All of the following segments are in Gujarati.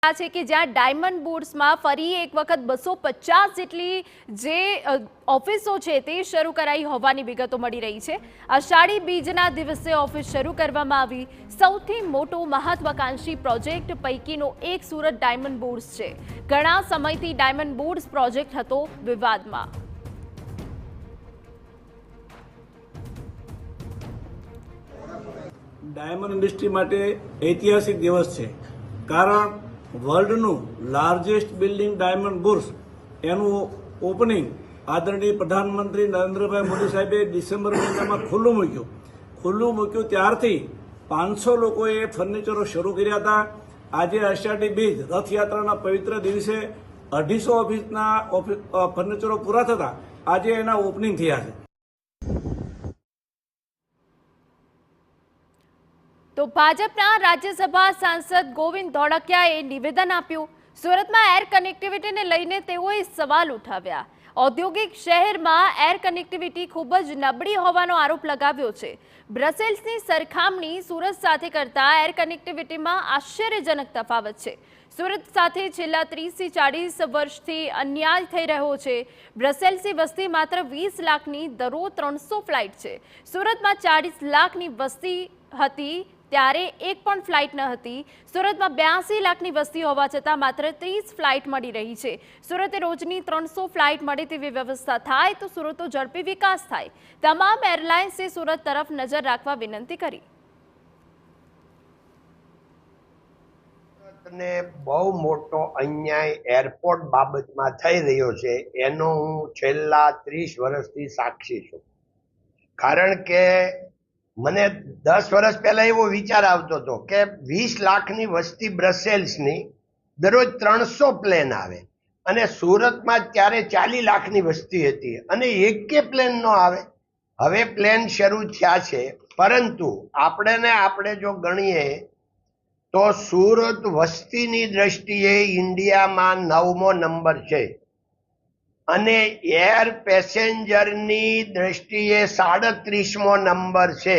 છે કે જ્યાં ડાયમંડ બુર્સમાં ફરી એક વખત 250 જેટલી જે ઓફિસો છે તે શરૂ કરાઈ હોવાની વિગતો મળી રહી છે। અષાઢી બીજના દિવસે ઓફિસ શરૂ કરવામાં આવી। સૌથી મોટો મહત્વાકાંક્ષી પ્રોજેક્ટ પૈકીનો એક સુરત ડાયમંડ બુર્સ છે। ઘણા સમયથી ડાયમંડ બુર્સ પ્રોજેક્ટ હતો વિવાદમાં। ડાયમંડ ઇન્ડસ્ટ્રી માટે ઐતિહાસિક દિવસ છે, કારણ વર્લ્ડનું લાર્જેસ્ટ બિલ્ડિંગ ડાયમંડ બુર્સ એનું ઓપનિંગ આદરણીય પ્રધાનમંત્રી નરેન્દ્રભાઈ મોદી સાહેબે ડિસેમ્બર મહિનામાં ખુલ્લું મૂક્યું ત્યારથી 500 લોકોએ ફર્નિચરો શરૂ કર્યા હતા। આજે અષાઢી બીજ રથયાત્રાના પવિત્ર દિવસે 250 ઓફિસના ફર્નિચરો પૂરા થતા આજે એના ઓપનિંગ થયા છે। તો ભાજપના રાજ્યસભા સાંસદ ગોવિંદ ધોળકિયાએ નિવેદન આપ્યું। સુરતમાં એર કનેક્ટિવિટીને લઈને તેઓએ સવાલ ઉઠાવ્યા। ઔદ્યોગિક શહેરમાં એર કનેક્ટિવિટી ખૂબ જ નબળી હોવાનો આરોપ લગાવ્યો છે। બ્રસેલ્સની સરખામણી સુરત સાથે કરતા એર કનેક્ટિવિટીમાં આશ્ચર્યજનક તફાવત છે। સુરત સાથે છેલ્લા 30 થી 40 વર્ષથી અન્યાય થઈ રહ્યો છે। બ્રસેલ્સની વસ્તી માત્ર 20 લાખની, દરરોજ 300 ફ્લાઇટ છે। સુરતમાં 40 લાખની વસ્તી હતી ત્યારે એક પણ ફ્લાઇટ ન હતી। સુરતમાં 82 લાખની વસ્તી હોવા છતાં માત્ર 30 ફ્લાઇટ મળી રહી છે। સુરતે રોજની 300 ફ્લાઇટ મળે તેવી વ્યવસ્થા થાય તો સુરતનો ઝડપી વિકાસ થાય। તમામ એરલાઇન્સે સુરત તરફ નજર રાખવા વિનંતી કરી। ને બહુ મોટો અન્યાય એરપોર્ટ બાબતમાં થઈ રહ્યો છે એનો હું છેલ્લા 30 વર્ષથી સાક્ષી છું। કારણ કે મને 10 વર્ષ પહેલા એવો વિચાર આવતો હતો કે 20 લાખની વસ્તી બ્રસેલ્સની, દરરોજ 300 પ્લેન આવે અને સુરતમાં ત્યારે 40 લાખની વસ્તી હતી અને એકે પ્લેન ન આવે। હવે પ્લેન શરૂ થયા છે, પરંતુ આપણે જો ગણીએ તો સુરત વસ્તીની દ્રષ્ટિએ ઇન્ડિયામાં 9મો નંબર છે અને એર પેસેન્જરની દ્રષ્ટિએ 37મો નંબર છે।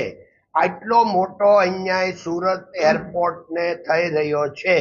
આટલો મોટો અન્યાય સુરત એરપોર્ટને થઈ રહ્યો છે।